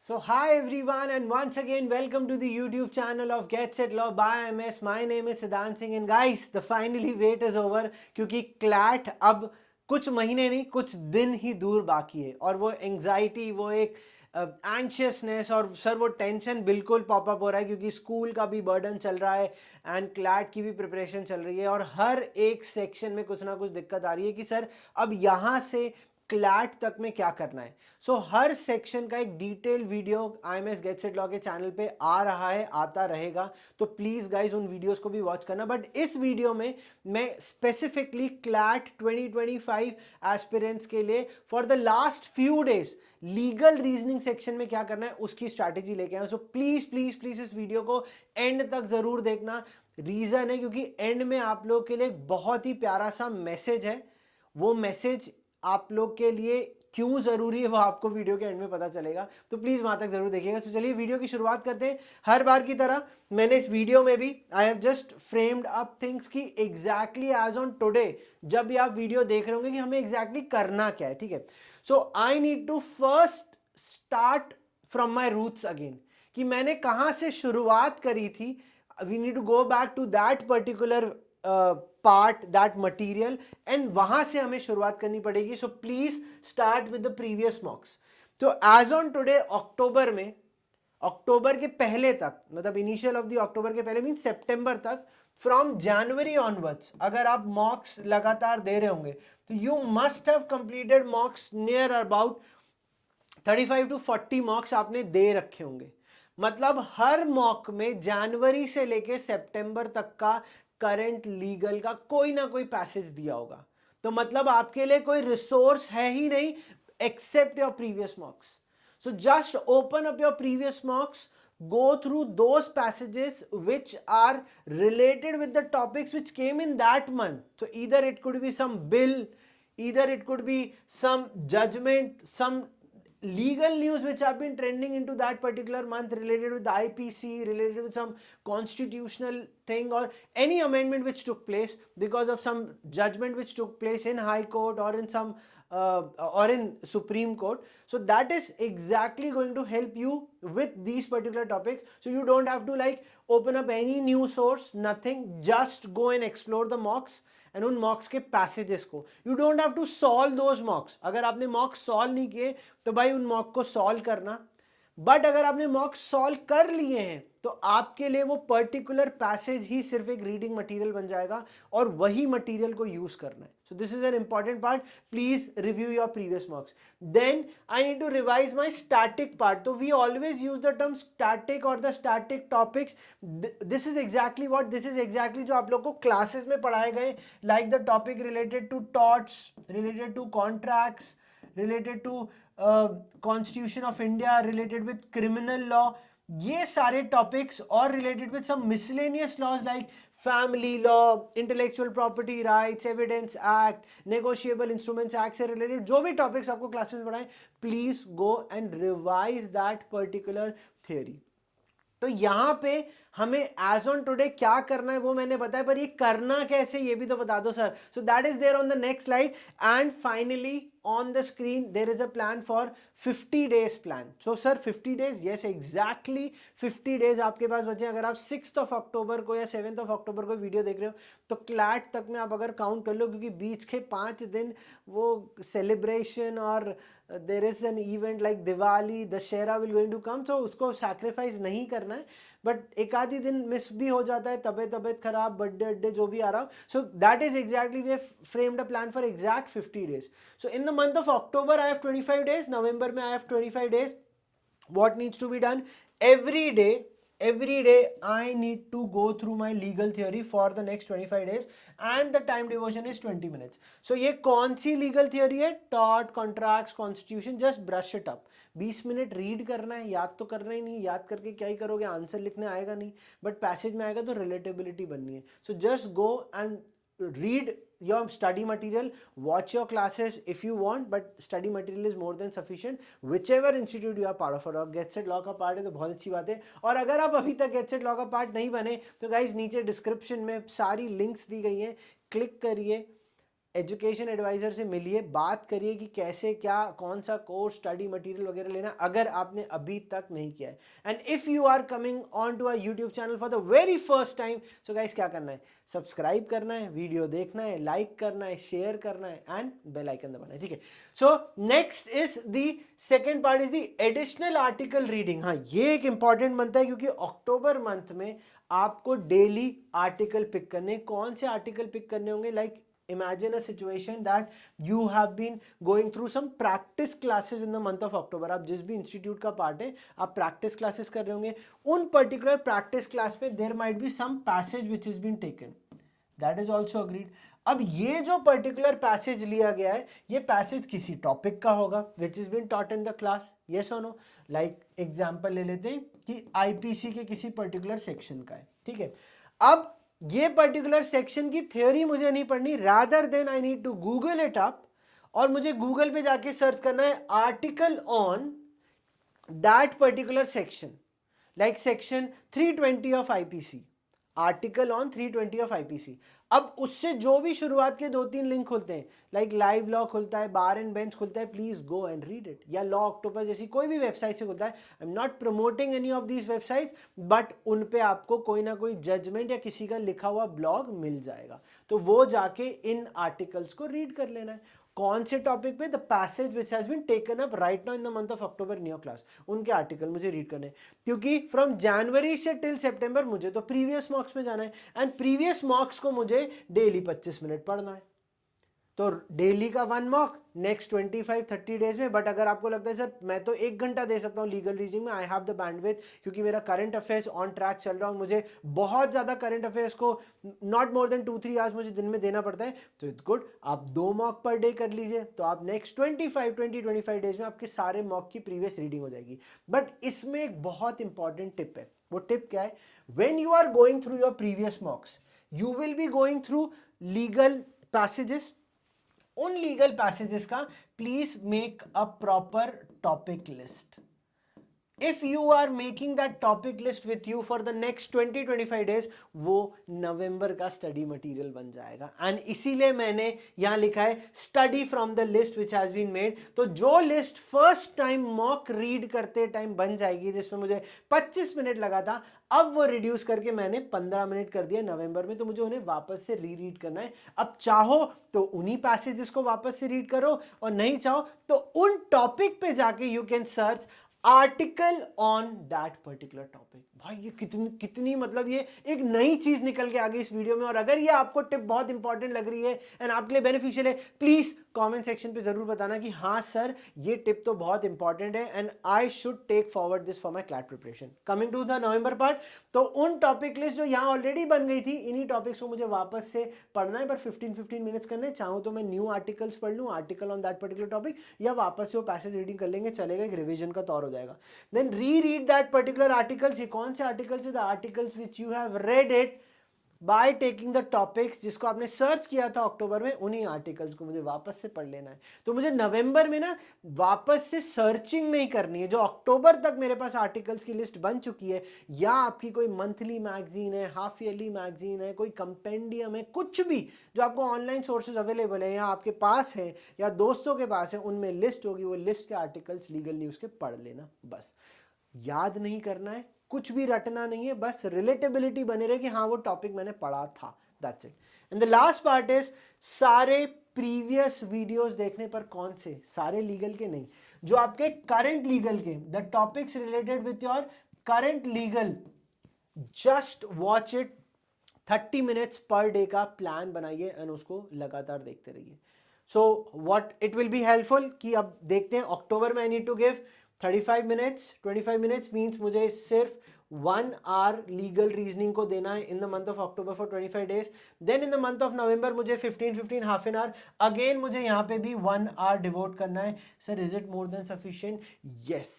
So hi everyone and once again welcome to the YouTube channel of Get Set Law by MS. My name is Siddhant Singh and guys the finally wait is over क्योंकि CLAT अब कुछ महीने नहीं कुछ दिन ही दूर बाकी है और वो एंग्जाइटी वो एक एंशियसनेस और सर वो टेंशन बिल्कुल पॉपअप हो रहा है क्योंकि स्कूल का भी बर्डन चल रहा है एंड क्लैट की भी प्रिपरेशन चल रही है और हर एक सेक्शन में कुछ ना कुछ दिक्कत आ रही है कि सर अब यहाँ से क्लैट तक में क्या करना है। सो हर सेक्शन का एक detail video IMS get set law के चैनल पे आ रहा है, आता रहेगा, तो प्लीज गाइज उन वीडियोस को भी वॉच करना। बट इस वीडियो में मैं स्पेसिफिकली क्लैट 2025 एस्पिरेंट्स के लिए for the last few days legal reasoning section में क्या करना है उसकी स्ट्रैटेजी लेके आए। सो प्लीज प्लीज प्लीज इस वीडियो को एंड तक जरूर देखना। रीजन है क्योंकि एंड में आप लोग के लिए एक बहुत ही प्यारा सा मैसेज है। वो मैसेज आप लोग के लिए क्यों जरूरी है वो आपको वीडियो के एंड में पता चलेगा, तो प्लीज वहां तक जरूर देखिएगा। तो चलिए वीडियो की शुरुआत करते हैं। हर बार की तरह मैंने इस वीडियो में भी I have just framed up things की एग्जैक्टली एज ऑन टुडे जब भी आप वीडियो देख रहे होंगे कि हमें एग्जैक्टली करना क्या है। ठीक है, so I need to first start from my roots again कि मैंने कहां से शुरुआत करी थी। We need to go back to that particular part that material and वहां से हमें शुरुआत करनी पड़ेगी। So please start with the previous mocks. तो एज ऑन टुडे अक्टूबर में, अक्टूबर के पहले तक, मतलब इनिशियल ऑफ द अक्टूबर के पहले मीन सितंबर तक, फ्रॉम जनवरी ऑनवर्ड्स अगर आप मॉक्स लगातार दे रहे होंगे तो you must have completed मॉक्स near about 35 to 40 मॉक्स आपने दे रखे होंगे। मतलब हर मॉक में जनवरी से लेके सितंबर तक का करंट लीगल का कोई ना कोई पैसेज दिया होगा। तो मतलब आपके लिए कोई रिसोर्स है ही नहीं except your previous mocks. So just open up your previous mocks, go through those passages which are related with the topics which came in that month. So either it could be some bill, either it could be some judgment, some legal news which have been trending into that particular month related with the IPC, related with some constitutional thing or any amendment which took place because of some judgment which took place in High Court or in some or in Supreme Court. So that is exactly going to help you with these particular topics. So you don't have to like open up any new source, nothing, just go and explore the mocks and उन mocks के passages को। You don't have to solve those mocks. अगर आपने मॉक्स solve नहीं किए तो भाई उन मॉक को सॉल्व करना। बट अगर आपने मॉक्स सॉल्व कर लिए हैं तो आपके लिए वो पर्टिकुलर पैसेज ही सिर्फ एक रीडिंग मटेरियल बन जाएगा और वही मटेरियल को यूज करना है। So this is an important part. Please review your previous mocks. Then I need to revise my static part. तो we always use the term static और the static topics. This is exactly what, this is exactly जो आप लोग को classes में पढ़ाए गए, like the topic related to torts, related to contracts, related to constitution of India, related with criminal law, ये सारे टॉपिक्स और related with some miscellaneous laws like family law, intellectual property rights, evidence act, negotiable instruments act से related जो भी topics आपको classes में पढ़ाएं, please go and revise that particular theory. तो यहां पे हमें एज ऑन टुडे क्या करना है वो मैंने बताया, पर ये करना कैसे ये भी तो बता दो sir. So that is there on the next slide and finally on the screen there is a plan for 50 days plan. So sir 50 days, yes exactly 50 days आपके पास बचे। अगर आप 6 अक्टूबर को या 7 अक्टूबर को वीडियो देख रहे हो तो क्लैट तक में आप अगर काउंट कर लो, क्योंकि बीच के 5 दिन वो सेलिब्रेशन और there is an event like Diwali, Dussehra will going to come, so उसको सैक्रिफाइस नहीं करना है। बट एक आधी दिन मिस भी हो जाता है, तबीयत खराब, बर्थडे अड्डे जो भी आ रहा हो। So that is exactly we framed a plan for exact 50 days. So in the month of October I have 25 days, November में I have 25 days. what needs to be done? Every day I need to go through my legal theory for the next 25 days and the time devotion is 20 minutes. So ये कौन सी legal theory है? tort, contracts, constitution, just brush it up। 20 minute read करना है, याद तो करना ही नहीं, याद करके क्या ही करोगे, आंसर लिखने आएगा नहीं, बट पैसेज में आएगा तो रिलेटेबिलिटी बननी है। So just go and read your study material, watch your classes if you want, but study material is more than sufficient whichever institute you are part of। और get set law का part है तो बहुत अच्छी बात है। और अगर आप अभी तक गेट सेट लॉ का पार्ट नहीं बने तो गाइज नीचे डिस्क्रिप्शन में सारी लिंक्स दी गई हैं, क्लिक करिए, एजुकेशन एडवाइजर से मिलिए, बात करिए कि कैसे क्या कौन सा कोर्स स्टडी मटेरियल वगैरह लेना, अगर आपने अभी तक नहीं किया है। And if you are coming on to our YouTube channel for the very first time, so guys क्या करना है, सब्सक्राइब करना है, वीडियो देखना है, लाइक करना है, शेयर करना है एंड बेल आइकन दबाना है, ठीक है। So next is the second part is the additional article reading. हाँ, ये एक इंपॉर्टेंट मंथ है क्योंकि अक्टूबर मंथ में आपको डेली आर्टिकल पिक करने। कौन से आर्टिकल पिक करने होंगे? Like imagine a situation that you have been going through some practice classes in the month of October। आप जिस भी इंस्टीट्यूट का पार्ट है, आप प्रैक्टिस क्लासेस कर रहे होंगे, उन पर्टिकुलर प्रैक्टिस क्लास पे there might be some passage which is been taken, that is also agreed. अब ये जो पर्टिकुलर पैसेज लिया गया है, ये पैसेज किसी टॉपिक का होगा which is been taught in the class, yes और नो। लाइक एग्जाम्पल ले लेते हैं कि आईपीसी के किसी पर्टिकुलर सेक्शन का है, ठीक है। अब ये पर्टिकुलर सेक्शन की थ्योरी मुझे नहीं पढ़नी, rather than I need to Google it up, और मुझे गूगल पे जाके सर्च करना है article on that particular section, like section 320 of IPC, article on 320 of IPC. अब उससे जो भी शुरुआत के 2-3 लिंक खुलते हैं, लाइक लाइव लॉ खुलता है, बार एंड बेंच खुलता है, please go and read it, या लॉ ऑक्टोपस जैसी कोई भी वेबसाइट से खुलता है। I am not promoting any of these websites, but उन पे आपको कोई ना कोई जजमेंट या किसी का लिखा हुआ ब्लॉग मिल जाएगा, तो वो जाके इन आर्टिकल्स को रीड कर लेना है। कौन से टॉपिक पे? The passage which has been taken up right now in the month of October in your class, उनके आर्टिकल मुझे रीड करने हैं। क्योंकि फ्रॉम जनवरी से टिल सितंबर मुझे तो प्रीवियस मॉक्स में जाना है, एंड प्रीवियस मॉक्स को मुझे डेली 25 मिनट पढ़ना है। तो डेली का 1 मॉक नेक्स्ट 25-30 डेज में। बट अगर आपको लगता है सर मैं तो 1 घंटा दे सकता हूँ लीगल रीजनिंग में, आई हैव द बैंडविड्थ, क्योंकि मेरा करंट अफेयर्स ऑन ट्रैक चल रहा हूँ, मुझे बहुत ज़्यादा करंट अफेयर्स को नॉट मोर देन 2-3 आवर्स मुझे दिन में देना पड़ता है, तो इट्स गुड, आप 2 मॉक पर डे कर लीजिए, तो आप नेक्स्ट 20-25 डेज में आपके सारे मॉक की प्रीवियस रीडिंग हो जाएगी। बट इसमें एक बहुत इंपॉर्टेंट टिप है, वो टिप क्या है? When you are going through your previous mocks, you will be going through legal passages. उन लीगल पैसेजेस का please make a proper topic list. If you are making that topic list with you for the next 20-25 days, वो नवंबर का study material बन जाएगा। And इसीलिए मैंने यहां लिखा है study from the list which has been made. तो जो list first time mock read करते टाइम बन जाएगी, जिसमें मुझे 25 मिनट लगा था, अब वो रिड्यूस करके मैंने 15 मिनट कर दिया नवंबर में, तो मुझे उन्हें वापस से रीड करना है। अब चाहो तो उन्हीं पैसेजेस को वापस से रीड करो, और नहीं चाहो तो उन टॉपिक पे जाके you can search article on that particular topic. भाई ये कितनी मतलब ये एक नई चीज निकल के आ गई इस वीडियो में। और अगर ये आपको टिप बहुत इंपॉर्टेंट लग रही है एंड आपके लिए बेनिफिशियल है, प्लीज कमेंट सेक्शन पे जरूर बताना कि हाँ सर ये टिप तो बहुत इंपॉर्टेंट है and I should take forward this for my CLAT preparation. Coming to the November part, तो उन टॉपिक लिस्ट जो यहाँ ऑलरेडी बन गई थी, इन्हीं टॉपिक्स को मुझे वापस से पढ़ना है, पर 15-15 मिनट्स करने। चाहूँ तो मैं न्यू आर्टिकल्स पढ़ लूँ, article on that particular topic, या वापस से वो पैसेज रीडिंग कर लेंगे, चलेगा, एक रिवीजन का तौर हो जाएगा। Then read that particular articles. ये कौन से आर्टिकल्स है? The articles which you have read it by taking the topics, जिसको आपने सर्च किया था अक्टूबर में, उन्हीं आर्टिकल्स को मुझे वापस से पढ़ लेना है। तो मुझे नवंबर में ना वापस से सर्चिंग नहीं करनी है। जो अक्टूबर तक मेरे पास आर्टिकल्स की लिस्ट बन चुकी है, या आपकी कोई मंथली मैगजीन है, हाफ ईयरली मैगजीन है, कोई कंपेंडियम है, कुछ भी जो आपको ऑनलाइन सोर्सेज अवेलेबल है या आपके पास है या दोस्तों के पास है, उनमें लिस्ट होगी, वो लिस्ट के आर्टिकल्स लीगल न्यूज़ के पढ़ लेना। बस याद नहीं करना है, कुछ भी रटना नहीं है, बस रिलेटेबिलिटी बने रहे कि हाँ वो टॉपिक मैंने पढ़ा था, that's it. And the last part is सारे प्रीवियस वीडियोस देखने पर। कौन से? सारे लीगल के नहीं, जो आपके करंट लीगल के, the topics related with your current legal, just watch it. 30 minutes per day का प्लान बनाइए एंड उसको लगातार देखते रहिए। So what it will be helpful कि अब देखते हैं अक्टूबर में I need to give 35 minutes. 25 minutes means मुझे सिर्फ 1 आवर लीगल रीजनिंग को देना है in the month of October for 25 days. Then in the month of November मुझे 15-15 हाफ एन आवर, अगेन मुझे यहाँ पे भी 1 आवर डिवोट करना है। Sir is it more than sufficient? Yes.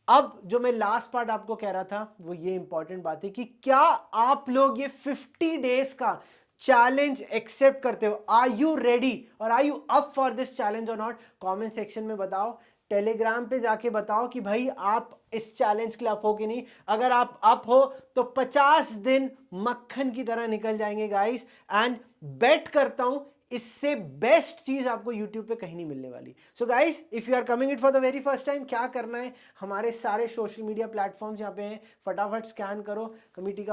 अब जो मैं लास्ट पार्ट आपको कह रहा था, वो ये इंपॉर्टेंट बात है कि क्या आप लोग ये 50 डेज का चैलेंज एक्सेप्ट करते हो? आर यू रेडी और are you up for this challenge और नॉट? कमेंट सेक्शन में बताओ, टेलीग्राम पे जाके बताओ कि भाई आप इस चैलेंज के लिए अप हो कि नहीं। अगर आप अप हो तो 50 दिन मक्खन की तरह निकल जाएंगे गाइस, एंड बेट करता हूं इससे बेस्ट चीज आपको YouTube पे कहीं नहीं मिलने वाली। So guys, if you are coming it for the very first time, क्या करना है, हमारे सारे सोशल मीडिया प्लेटफॉर्म्स यहाँ पे हैं, फटाफट स्कैन करो, कम्युनिटी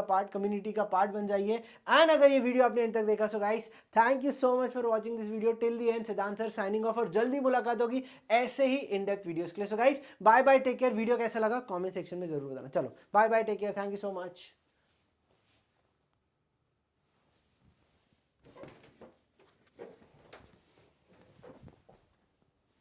का पार्ट बन जाइए। एंड अगर ये वीडियो आपने एंड तक देखा, so guys thank you so much for watching this video till the end. सिद्धांत सर साइनिंग ऑफ, और जल्दी मुलाकात होगी ऐसे ही इन डेप्थ वीडियोस के लिए। So guys bye bye, take care. Video कैसा लगा कमेंट सेक्शन में जरूर बताना। चलो bye bye, take care, thank you so much.